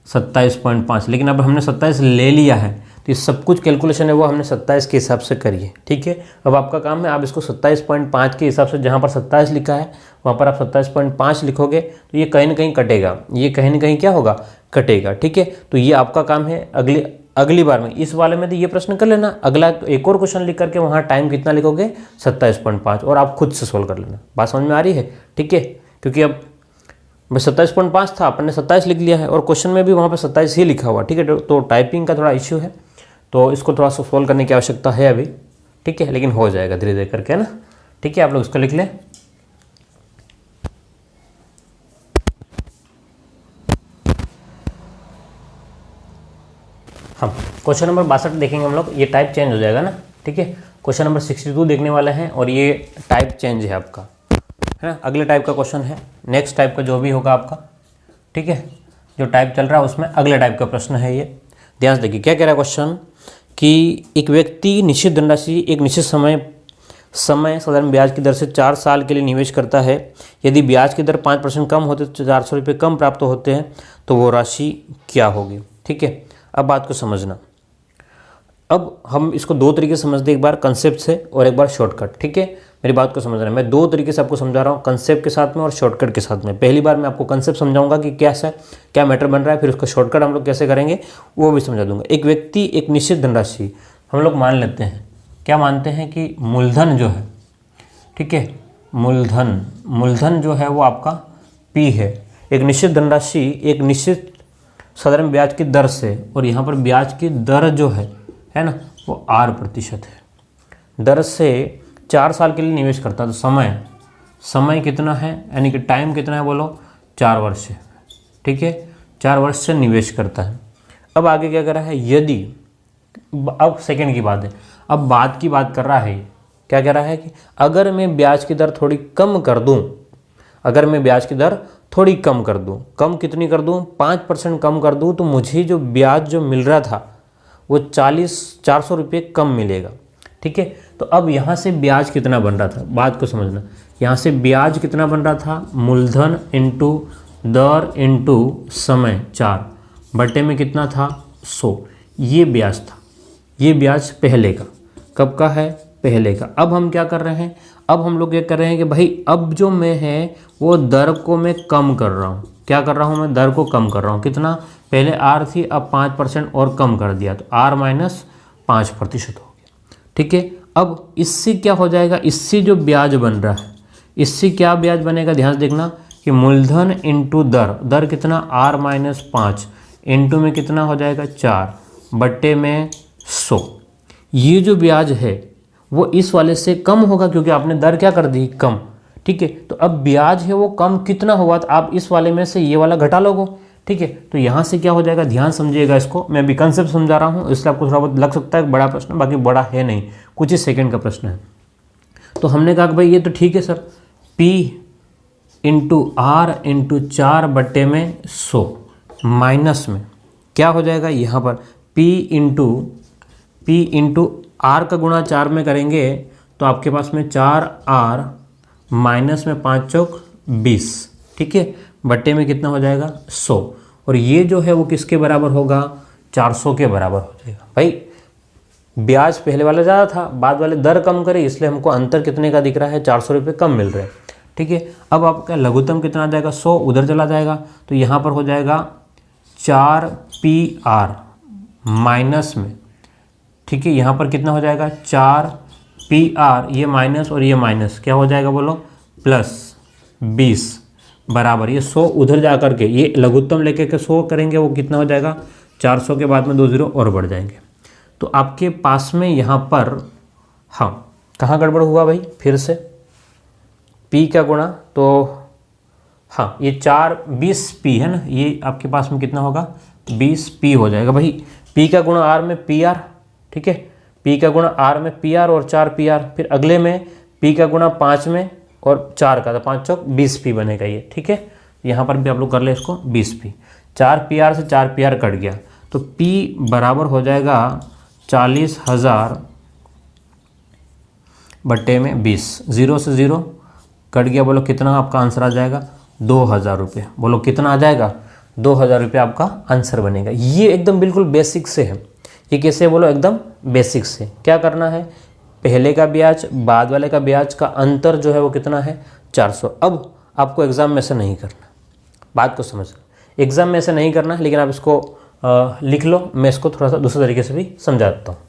27.5, लेकिन अब हमने 27 ले लिया है तो ये सब कुछ कैलकुलेशन है वो हमने 27 के हिसाब से करी है, ठीक है। अब आपका काम है आप इसको 27.5 के हिसाब से, जहाँ पर 27 लिखा है वहाँ पर आप 27.5 लिखोगे तो ये कहीं ना कहीं कटेगा, ये कहीं ना कहीं क्या होगा, कटेगा, ठीक है। तो ये आपका काम है। अगली बार में इस वाले में तो ये प्रश्न कर लेना, अगला एक और क्वेश्चन लिख करके वहाँ टाइम कितना लिखोगे 27.5, और आप खुद से सोल्व कर लेना। बात समझ में आ रही है, ठीक है। क्योंकि अब 27.5 था, अपन ने 27 लिख लिया है और क्वेश्चन में भी वहाँ पर 27 ही लिखा हुआ, ठीक है। तो टाइपिंग का थोड़ा इश्यू है, तो इसको थोड़ा सा सोल्व करने की आवश्यकता है अभी, ठीक है, लेकिन हो जाएगा धीरे धीरे करके, है ना, ठीक है। आप लोग इसको लिख लें। हम क्वेश्चन नंबर 62 देखेंगे हम लोग, ये टाइप चेंज हो जाएगा ना, ठीक है। क्वेश्चन नंबर 62 देखने वाले हैं और ये टाइप चेंज है आपका, है ना। अगले टाइप का क्वेश्चन है, नेक्स्ट टाइप का जो भी होगा आपका, ठीक है। जो टाइप चल रहा है उसमें अगले टाइप का प्रश्न है ये। ध्यान से देखिए क्या कह रहा है क्वेश्चन, कि एक व्यक्ति निश्चित धनराशि एक निश्चित समय साधारण ब्याज की दर से 4 साल के लिए निवेश करता है। यदि ब्याज की दर 5% कम होते तो 400 रुपये कम प्राप्त होते हैं, तो वो राशि क्या होगी, ठीक है। अब बात को समझना, अब हम इसको 2 तरीके से समझते हैं, एक बार कंसेप्ट से और एक बार शॉर्टकट, ठीक है। मेरी बात को समझना, मैं 2 तरीके से आपको समझा रहा हूँ, कंसेप्ट के साथ में और शॉर्टकट के साथ में। पहली बार मैं आपको कंसेप्ट समझाऊंगा कि क्या मैटर बन रहा है, फिर उसका शॉर्टकट हम लोग कैसे करेंगे वो भी समझा दूंगा। एक व्यक्ति एक निश्चित धनराशि, हम लोग मान लेते हैं, क्या मानते हैं कि मूलधन जो है, ठीक है, मूलधन जो है वो आपका P है। एक निश्चित धनराशि एक निश्चित साधारण ब्याज की दर से, और यहाँ पर ब्याज की दर जो है ना, वो R% है, दर से 4 साल के लिए निवेश करता है। तो समय कितना है, यानी कि टाइम कितना है बोलो, 4 वर्ष है, ठीक है, 4 वर्ष से निवेश करता है। अब आगे क्या कर रहा है, यदि, अब सेकंड की बात है, अब बाद की बात कर रहा है, क्या कह रहा है कि अगर मैं ब्याज की दर थोड़ी कम कर दूं, अगर मैं ब्याज की दर थोड़ी कम कर दूं, कम कितनी कर दूं, 5% कम कर दूं, तो मुझे जो ब्याज जो मिल रहा था वो 400 रुपये कम मिलेगा, ठीक है। तो अब यहाँ से ब्याज कितना बन रहा था, बात को समझना, यहाँ से ब्याज कितना बन रहा था, मूलधन इंटू दर इंटू समय 4 बटे में कितना था 100, ये ब्याज था, ये ब्याज पहले का, कब का है, पहले का। अब हम क्या कर रहे हैं, अब हम लोग ये कर रहे हैं कि भाई अब जो मैं है वो दर को मैं कम कर रहा हूँ, क्या कर रहा हूँ मैं, दर को कम कर रहा हूँ, कितना, पहले R थी, अब 5% और कम कर दिया तो R माइनस 5% हो गया, ठीक है। अब इससे क्या हो जाएगा, इससे जो ब्याज बन रहा है, इससे क्या ब्याज बनेगा, ध्यान से देखना कि मूलधन इंटू दर कितना, R माइनस 5 इंटू में कितना हो जाएगा 4 बट्टे में 100, ये जो ब्याज है वो इस वाले से कम होगा क्योंकि आपने दर क्या कर दी, कम, ठीक है। तो अब ब्याज है वो कम कितना होगा, तो आप इस वाले में से ये वाला घटा लोगे, ठीक है। तो यहाँ से क्या हो जाएगा, ध्यान समझिएगा इसको, मैं अभी कंसेप्ट समझा रहा हूँ, इसलिए आपको थोड़ा बहुत लग सकता है बड़ा प्रश्न, बाकी बड़ा है नहीं, कुछ ही सेकंड का प्रश्न है। तो हमने कहा कि भाई ये तो ठीक है sir, P into R into 4/100 minus में क्या हो जाएगा, यहाँ पर P इंटू आर का गुणा 4 में करेंगे तो आपके पास में 4r माइनस में 5 चौक 20, ठीक है, बट्टे में कितना हो जाएगा 100, और ये जो है वो किसके बराबर होगा, 400 के बराबर हो जाएगा। भाई ब्याज पहले वाला ज़्यादा था, बाद वाले दर कम करे, इसलिए हमको अंतर कितने का दिख रहा है, 400 रुपये कम मिल रहे हैं, ठीक है। अब आपका लघुत्तम कितना आ जाएगा, 100 उधर चला जाएगा, तो यहाँ पर हो जाएगा 4PR माइनस में, ठीक है, यहाँ पर कितना हो जाएगा 4PR, ये माइनस और ये माइनस क्या हो जाएगा बोलो, प्लस 20 बराबर, ये 100 उधर जा कर के ये लघुत्तम लेके के 100 करेंगे, वो कितना हो जाएगा 400 के बाद में 2 0 और बढ़ जाएंगे। तो आपके पास में यहाँ पर, हाँ कहाँ गड़बड़ हुआ भाई, फिर से P का गुणा, तो हाँ ये 20P है ना, ये आपके पास में कितना होगा 20P हो जाएगा। भाई P का गुणा R में PR, ठीक है, P का गुणा R में PR और 4PR, फिर अगले में P का गुणा 5 में और 4 का, तो 5 चौक 20P बनेगा ये, ठीक है। यहाँ पर भी आप लोग कर ले इसको 20P, 4PR से 4PR कट गया, तो P बराबर हो जाएगा 40,000 बट्टे में 20, 0 से 0 कट गया, बोलो कितना आपका आंसर आ जाएगा, 2,000 रुपये। बोलो कितना आ जाएगा, 2,000 रुपये आपका आंसर बनेगा। ये एकदम बिल्कुल बेसिक से है, ये कैसे बोलो, एकदम बेसिक से। क्या करना है, पहले का ब्याज बाद वाले का ब्याज का अंतर जो है वो कितना है, 400। अब आपको एग्ज़ाम में से नहीं करना, बात को समझना, एग्ज़ाम में से नहीं करना है, लेकिन आप इसको लिख लो, मैं इसको थोड़ा सा दूसरे तरीके से भी समझा देता हूँ।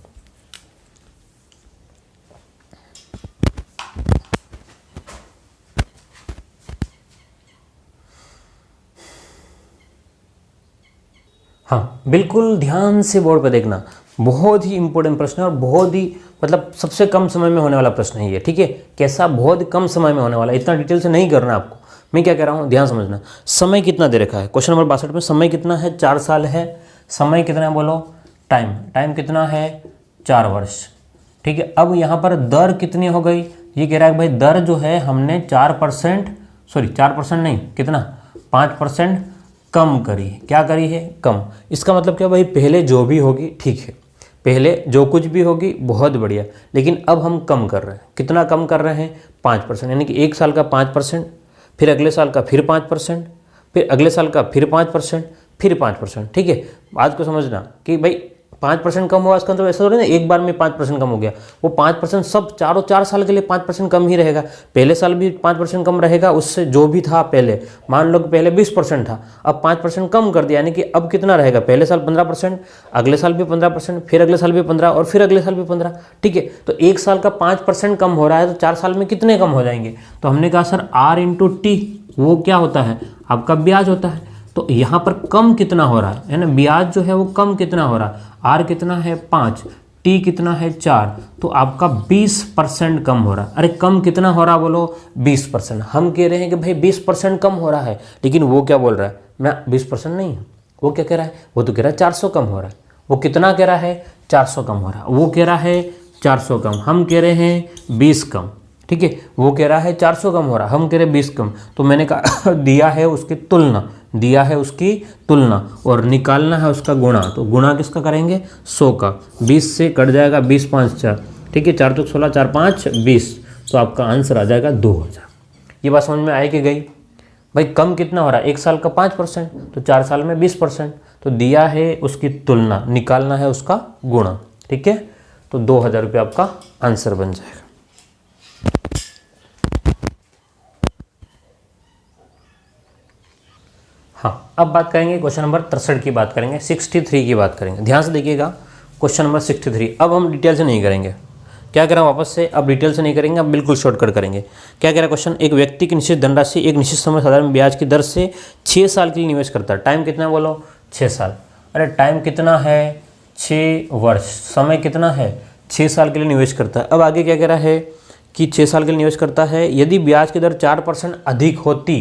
हाँ बिल्कुल ध्यान से बोर्ड पे देखना, बहुत ही इंपॉर्टेंट प्रश्न है और बहुत ही मतलब सबसे कम समय में होने वाला प्रश्न है ये, ठीक है। कैसा, बहुत कम समय में होने वाला, इतना डिटेल से नहीं करना आपको। मैं क्या कह रहा हूँ, ध्यान समझना। समय कितना दे रखा है क्वेश्चन नंबर 62 में, समय कितना है, 4 साल है। समय कितना है बोलो, टाइम कितना है, 4 वर्ष, ठीक है। अब यहाँ पर दर कितनी हो गई, ये कह रहा है भाई दर जो है हमने 4% नहीं, कितना 5% कम करी। क्या करी है, कम। इसका मतलब क्या भाई, पहले जो भी होगी ठीक है, पहले जो कुछ भी होगी बहुत बढ़िया, लेकिन अब हम कम कर रहे हैं। कितना कम कर रहे हैं, 5%, यानी कि एक साल का 5%, फिर अगले साल का फिर 5%, फिर अगले साल का फिर 5%, फिर 5%, ठीक है। बात को समझना कि भाई 5% कम हुआ, इसका मतलब ऐसा थोड़ी ना एक बार में 5% कम हो गया। वो 5% सब 4 साल के लिए 5% कम ही रहेगा। पहले साल भी 5% कम रहेगा, उससे जो भी था पहले, मान लो कि पहले 20% था, अब 5% कम कर दिया, यानी कि अब कितना रहेगा, पहले साल 15%, अगले साल भी 15%, फिर अगले साल भी 15 और फिर अगले साल भी 15, ठीक है। तो एक साल का 5% कम हो रहा है, तो 4 साल में कितने कम हो जाएंगे। तो हमने कहा सर R/T वो क्या होता है, आपका ब्याज होता है। तो यहाँ पर कम कितना हो रहा है ना, ब्याज जो है वो कम कितना हो रहा है, R कितना है 5, T कितना है 4, तो आपका 20% कम हो रहा है। अरे कम कितना हो रहा है बोलो, 20%। हम कह रहे हैं कि भाई 20% कम हो रहा है, लेकिन वो क्या बोल रहा है, मैं 20% नहीं है, वो क्या कह रहा है, वो तो कह रहा है 400 कम हो रहा है। वो कितना कह रहा है, 400 कम हो रहा है। वो कह रहा है 400 कम, हम कह रहे हैं 20 कम, ठीक है। वो कह रहा है 400 कम हो रहा है, हम कह रहे हैं 20 कम। तो मैंने कहा दिया है उसकी तुलना, दिया है उसकी तुलना और निकालना है उसका गुणा। तो गुणा किसका करेंगे, 100 का, 20 से कट जाएगा 20 5 4, ठीक है, 4 2 16 4 5 20, तो आपका आंसर आ जाएगा 2000। ये बात समझ में आई कि गई भाई। कम कितना हो रहा है, एक साल का 5%, तो 4 साल में 20%, तो दिया है उसकी तुलना, निकालना है उसका गुणा, ठीक है। तो 2000 रुपये आपका आंसर बन जाएगा। हाँ अब बात करेंगे क्वेश्चन नंबर 63 की बात करेंगे, 63 की बात करेंगे। ध्यान से देखिएगा क्वेश्चन नंबर 63। अब हम डिटेल से नहीं करेंगे, क्या कह रहा हूँ वापस से, अब डिटेल से नहीं करेंगे, अब बिल्कुल शॉर्टकट करेंगे। क्या कह रहा है क्वेश्चन, एक व्यक्ति की निश्चित धनराशि एक निश्चित समय साधारण ब्याज की दर से 6 साल के लिए निवेश करता है। टाइम कितना है बोलो, 6 साल। अरे टाइम कितना है, 6 वर्ष। समय कितना है, 6 साल के लिए निवेश करता है। अब आगे क्या कह रहा है कि 6 साल के लिए निवेश करता है, यदि ब्याज की दर 4% अधिक होती,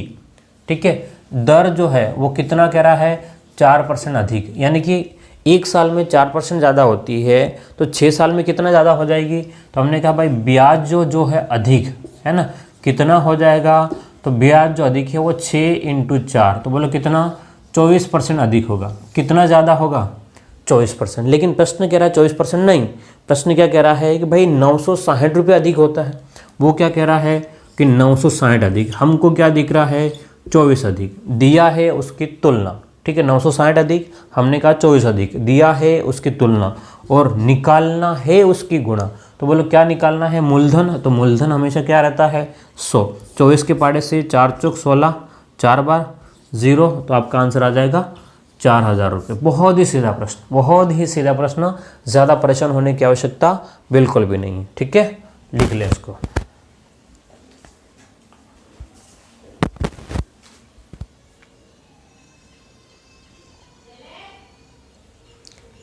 ठीक है, दर जो है वो कितना कह रहा है, 4% अधिक, यानी कि 1 साल में 4% ज़्यादा होती है तो 6 साल में कितना ज़्यादा हो जाएगी। तो हमने कहा भाई ब्याज जो है अधिक है ना, कितना हो जाएगा, तो ब्याज जो अधिक है वो 6 × 4, तो बोलो कितना, 24% अधिक होगा। कितना ज़्यादा होगा, 24%। लेकिन प्रश्न कह रहा है 24% नहीं, प्रश्न क्या कह रहा है कि भाई 960 रुपये अधिक होता है। वो क्या कह रहा है कि 960 अधिक, हमको क्या दिख रहा है, 24 अधिक दिया है उसकी तुलना, ठीक है। 960 अधिक, हमने कहा 24 अधिक दिया है उसकी तुलना, और निकालना है उसकी गुणा। तो बोलो क्या निकालना है, मूलधन। तो मूलधन हमेशा क्या रहता है, 100। 24 के पाड़े से 4 चौक 16, 4 बार 0, तो आपका आंसर आ जाएगा 4000 रुपये। बहुत ही सीधा प्रश्न, बहुत ही सीधा प्रश्न, ज़्यादा परेशान होने की आवश्यकता बिल्कुल भी नहीं है, ठीक है। लिख लें इसको।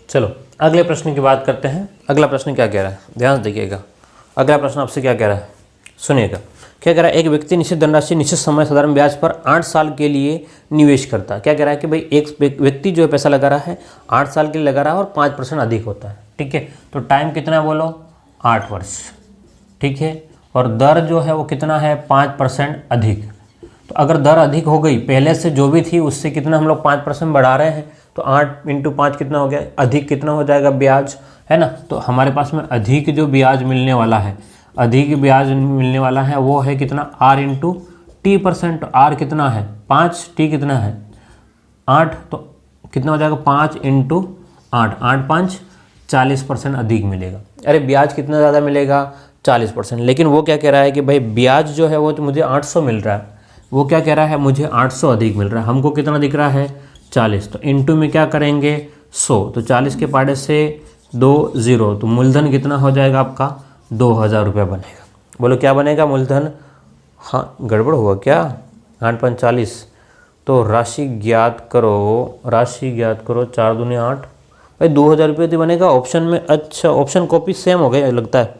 चलो अगले प्रश्न की बात करते हैं। अगला प्रश्न क्या कह रहा है, ध्यान से देखिएगा। अगला प्रश्न आपसे क्या कह रहा है, सुनिएगा। क्या कह रहा है, एक व्यक्ति निश्चित धनराशि निश्चित समय साधारण ब्याज पर 8 साल के लिए निवेश करता है। क्या कह रहा है कि भाई एक व्यक्ति जो है पैसा लगा रहा है 8 साल के लिए लगा रहा है और 5% अधिक होता है, ठीक है। तो टाइम कितना बोलो, 8 वर्ष, ठीक है। और दर जो है वो कितना है, 5% अधिक। तो अगर दर अधिक हो गई, पहले से जो भी थी उससे कितना हम लोग 5% बढ़ा रहे हैं, तो 8 × 5 कितना हो गया, अधिक कितना हो जाएगा ब्याज, है ना। तो हमारे पास में अधिक जो ब्याज मिलने वाला है, अधिक ब्याज मिलने वाला है वो है कितना, R × T%। R कितना है 5, T कितना है 8, तो कितना हो जाएगा 5 × 8, 8 5 40% अधिक मिलेगा। अरे ब्याज कितना ज़्यादा मिलेगा, 40%। लेकिन वो क्या कह रहा है कि भाई ब्याज जो है वो तो मुझे 800 मिल रहा है, वो क्या कह रहा है मुझे 800 अधिक मिल रहा है, हमको कितना दिख रहा है 40। तो इंटू में क्या करेंगे 100, तो 40 के पाड़े से 2 0, तो मूलधन कितना हो जाएगा आपका 2000 रुपया बनेगा। बोलो क्या बनेगा मूलधन, हाँ गड़बड़ हुआ क्या, 8 5 40, तो राशि ज्ञात करो, राशि ज्ञात करो, 4 दूनी 8, भाई 2000 रुपये तो बनेगा ऑप्शन में। अच्छा ऑप्शन कॉपी सेम हो गए लगता है,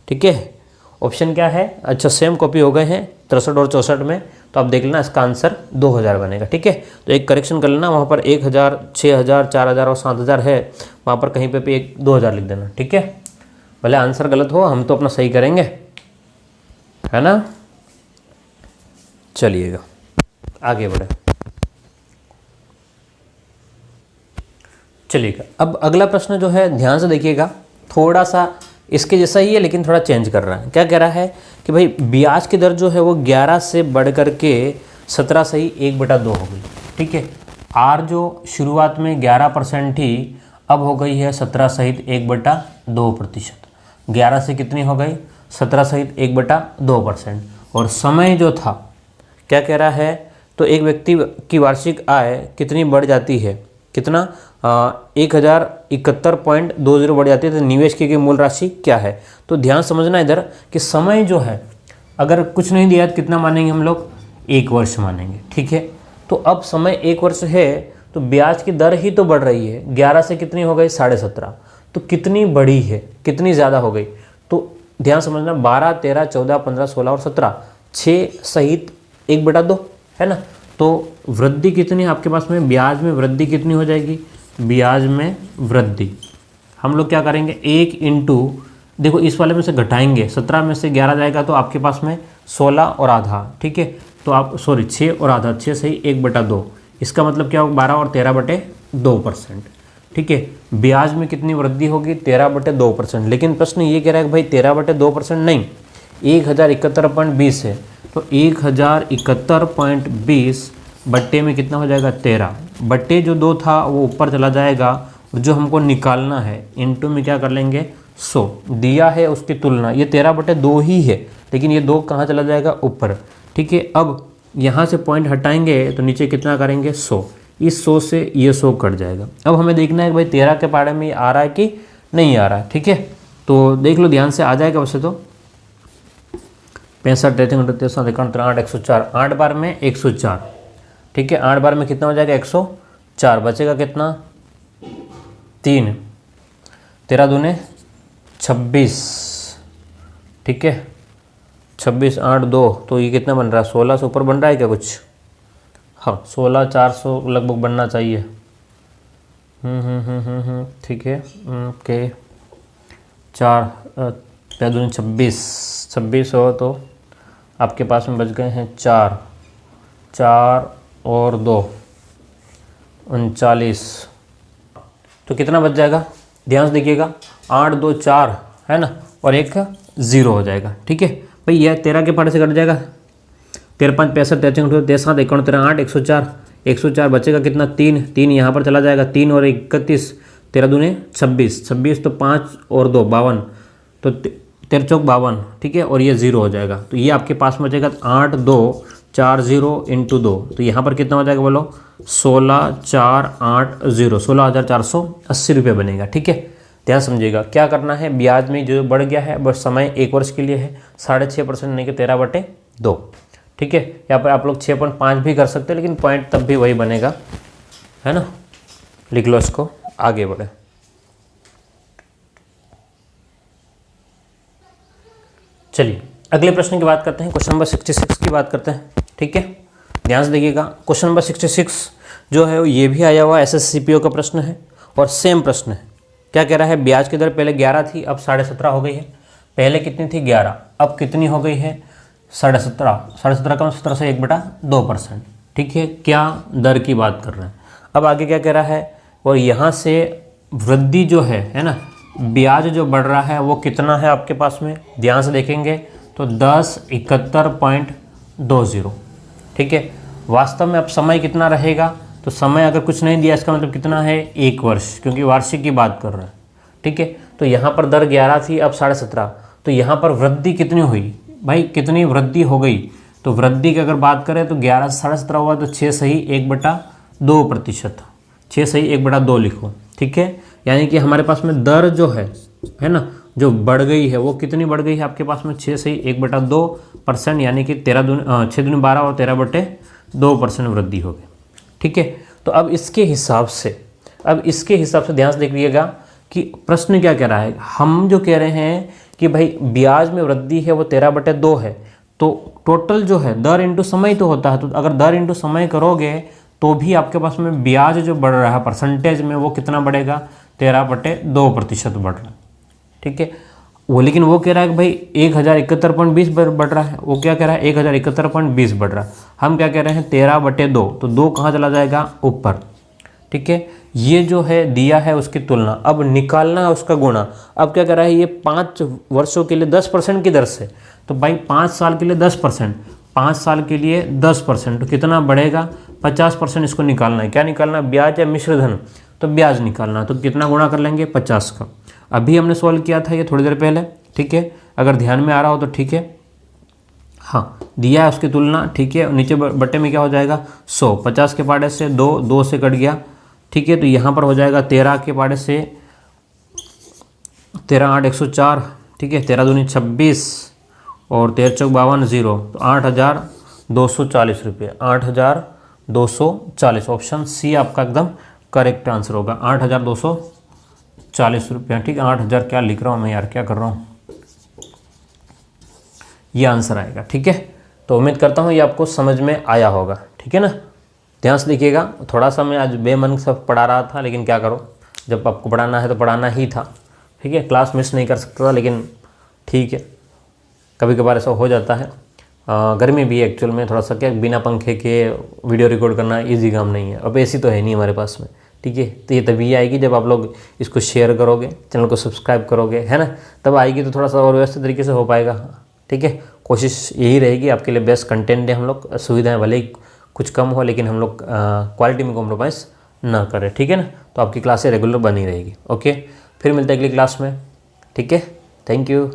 ठीक है। ऑप्शन क्या है, अच्छा सेम कॉपी हो गए हैं 63 और 64 में, तो आप देख लेना इसका आंसर 2000 बनेगा, ठीक है। तो एक करेक्शन कर लेना, वहाँ पर 1000 6000 4000 और 7000 है, वहाँ पर कहीं पे भी 2000 लिख देना, ठीक है। भले आंसर गलत हो, हम तो अपना सही करेंगे, है ना। चलिएगा आगे बढ़े, चलिएगा। अब अगला प्रश्न जो है ध्यान से देखिएगा, थोड़ा सा इसके जैसा ही है लेकिन थोड़ा चेंज कर रहा है। क्या कह रहा है कि भाई ब्याज की दर जो है वो 11 से बढ़ कर के 17 सही 1/2 हो गई, ठीक है। आर जो शुरुआत में 11% थी, अब हो गई है 17 सहित 1/2%। 11 से कितनी हो गई, 17 सहित 1/2%। और समय जो था, क्या कह रहा है, तो एक व्यक्ति की वार्षिक आय कितनी बढ़ जाती है, कितना 1071.20 बढ़ जाती है, तो निवेश की गई मूल राशि क्या है। तो ध्यान समझना इधर कि समय जो है, अगर कुछ नहीं दिया तो कितना मानेंगे हम लोग, 1 वर्ष मानेंगे, ठीक है। तो अब समय 1 वर्ष है, तो ब्याज की दर ही तो बढ़ रही है, 11 से कितनी हो गई 17.5, तो कितनी बढ़ी है, कितनी ज़्यादा हो गई। तो ध्यान समझना 12 13 14 15 16 और 17, 6 सहित 1/2 है ना। तो वृद्धि कितनी है आपके पास में, ब्याज में वृद्धि कितनी हो जाएगी, ब्याज में वृद्धि हम लोग क्या करेंगे 1 × देखो इस वाले में से घटाएंगे, 17 में से 11 जाएगा तो आपके पास में 16 और आधा, ठीक है। तो आप 6 और आधा, 6 सही 1/2, इसका मतलब क्या होगा 12 और 13/2%, ठीक है। ब्याज में कितनी वृद्धि होगी 13/2%। लेकिन प्रश्न ये कह रहा है कि भाई 13/2% नहीं, 1071.20 है, तो 1071.20 बट्टे में कितना हो जाएगा 13, बट्टे जो 2 था वो ऊपर चला जाएगा, और जो हमको निकालना है इनटू में क्या कर लेंगे 100, दिया है उसकी तुलना, ये 13/2 ही है, लेकिन ये 2 कहाँ चला जाएगा ऊपर, ठीक है। अब यहाँ से पॉइंट हटाएंगे तो नीचे कितना करेंगे 100, इस 100 से ये 100 कट जाएगा। अब हमें देखना है कि भाई 13 के पाड़े में आ रहा है कि नहीं आ रहा है, ठीक है। तो देख लो ध्यान से, आ जाएगा वैसे तो 65 33 8 104, 8 बार में 104, ठीक है। 8 बार में कितना हो जाएगा 104, बचेगा कितना 3, 13 दूने 26, ठीक है। 26 8 2, तो ये कितना बन रहा है 16 से ऊपर बन रहा है क्या कुछ, हाँ 16,400 लगभग बनना चाहिए। ठीक है। ओके 4 दूनी 26 हो तो आपके पास में बच गए हैं 4 और 2 39। तो कितना बच जाएगा ध्यान से देखिएगा, 8 2 4 है ना, और एक 0 हो जाएगा। ठीक है भाई, यह 13 के पार्ट से कट जाएगा। 13 5 65 13 13 7 51 13 8 104 बचेगा कितना 3 यहाँ पर चला जाएगा, 3 और 31 13 दूने 26 तो 5 और 2 52 तो 13 चौक 52। ठीक है, और ये 0 हो जाएगा। तो ये आपके पास में बचेगा 8 2 4 0 × 2, तो यहाँ पर कितना हो जाएगा बोलो 16,480 16,480 रुपये बनेगा। ठीक है, ध्यान समझिएगा क्या करना है। ब्याज में जो बढ़ गया है बस समय 1 वर्ष के लिए है, 6.5% नहीं कि 13/2। ठीक है, यहाँ पर आप लोग 6.5 भी कर सकते हैं, लेकिन पॉइंट तब भी वही बनेगा, है ना। लिख लो इसको, आगे बढ़े। चलिए अगले प्रश्न की बात करते हैं, क्वेश्चन नंबर 66 की बात करते हैं। ठीक है, ध्यान से देखिएगा। क्वेश्चन नंबर 66 जो है ये भी आया हुआ SSCPO का प्रश्न है और सेम प्रश्न है। क्या कह रहा है, ब्याज की दर पहले 11 थी, अब 17.5 हो गई है। पहले कितनी थी 11, अब कितनी हो गई है 17.5 का 17 से 1/2%। ठीक है, क्या दर की बात कर रहे हैं। अब आगे क्या कह रहा है, और यहाँ से वृद्धि जो है ना, ब्याज जो बढ़ रहा है वो कितना है आपके पास में, ध्यान से देखेंगे तो 1071.20। ठीक है, वास्तव में अब समय कितना रहेगा, तो समय अगर कुछ नहीं दिया इसका मतलब कितना है 1 वर्ष, क्योंकि वार्षिक की बात कर रहे हैं। ठीक है, तो यहाँ पर दर 11 थी, अब 17.5, तो यहाँ पर वृद्धि कितनी हुई भाई, कितनी वृद्धि हो गई। तो वृद्धि की अगर बात करें तो 11 से 17.5 हुआ, तो 6 सही 1/2%, 6 सही 1/2 लिखो। ठीक है, यानी कि हमारे पास में दर जो है ना, जो बढ़ गई है वो कितनी बढ़ गई है आपके पास में 6 सही 1/2%, यानी कि 6 दूनी 12 और 13/2% वृद्धि हो गई। ठीक है, तो अब इसके हिसाब से ध्यान से देख लीजिएगा कि प्रश्न क्या कह रहा है। हम जो कह रहे हैं कि भाई ब्याज में वृद्धि है वो 13/2 है, तो टोटल जो है दर इंटू समय तो होता है, तो अगर दर इंटू समय करोगे तो भी आपके पास में ब्याज जो बढ़ रहा है परसेंटेज में वो कितना बढ़ेगा 13/2% बढ़ रहा है। ठीक है, वो लेकिन वो कह रहा है कि भाई 1071.20 बढ़ रहा है, वो क्या कह रहा है 1071.20 बढ़ रहा है। हम क्या कह रहे हैं 13/2, तो 2 कहाँ चला जाएगा ऊपर। ठीक है, ये जो है दिया है उसकी तुलना, अब निकालना है उसका गुणा। अब क्या कर रहा है, ये 5 वर्षों के लिए 10% की दर से, तो भाई 5 साल के लिए 10%, 5 साल के लिए 10%, तो कितना बढ़ेगा 50%। इसको निकालना है, क्या निकालना है, ब्याज या मिश्र धन, तो ब्याज निकालना है, तो कितना गुणा कर लेंगे 50 का। अभी हमने सॉल्व किया था ये थोड़ी देर पहले। ठीक है, अगर ध्यान में आ रहा हो तो ठीक है। हाँ, दिया है उसकी तुलना। ठीक है, नीचे बट्टे में क्या हो जाएगा 100, 50 के पाड़े से 2 से कट गया। ठीक है, तो यहाँ पर हो जाएगा 13 के पाड़े से 13 8 104। ठीक है, 13 दूनी 26 और 13 चौक 52 0, तो 8,240 रुपये, 8,240। ऑप्शन सी आपका एकदम करेक्ट आंसर होगा, 8,240 रुपया। ठीक है, 8,000 क्या लिख रहा हूँ मैं यार, क्या कर रहा हूँ, ये आंसर आएगा। ठीक है, तो उम्मीद करता हूँ ये आपको समझ में आया होगा। ठीक है ना, ध्यान से देखिएगा। थोड़ा सा मैं आज बेमन सब पढ़ा रहा था, लेकिन क्या करो, जब आपको पढ़ाना है तो पढ़ाना ही था। ठीक है, क्लास मिस नहीं कर सकता था, लेकिन ठीक है कभी कभार ऐसा हो जाता है। गर्मी भी एक्चुअल में थोड़ा सा क्या, बिना पंखे के वीडियो रिकॉर्ड करना इजी काम नहीं है। अब एसी तो है नहीं हमारे पास में। ठीक है, तो ये तभी आएगी जब आप लोग इसको शेयर करोगे, चैनल को सब्सक्राइब करोगे, है ना, तब आएगी, तो थोड़ा सा और व्यवस्थित तरीके से हो पाएगा। ठीक है, कोशिश यही रहेगी आपके लिए बेस्ट कंटेंट दें हम लोग। सुविधाएं भले ही कुछ कम हो, लेकिन हम लोग क्वालिटी में कॉम्प्रोमाइज़ ना करें। ठीक है ना, तो आपकी क्लासें रेगुलर बनी रहेगी। ओके, फिर मिलते हैं अगली क्लास में। ठीक है, थैंक यू।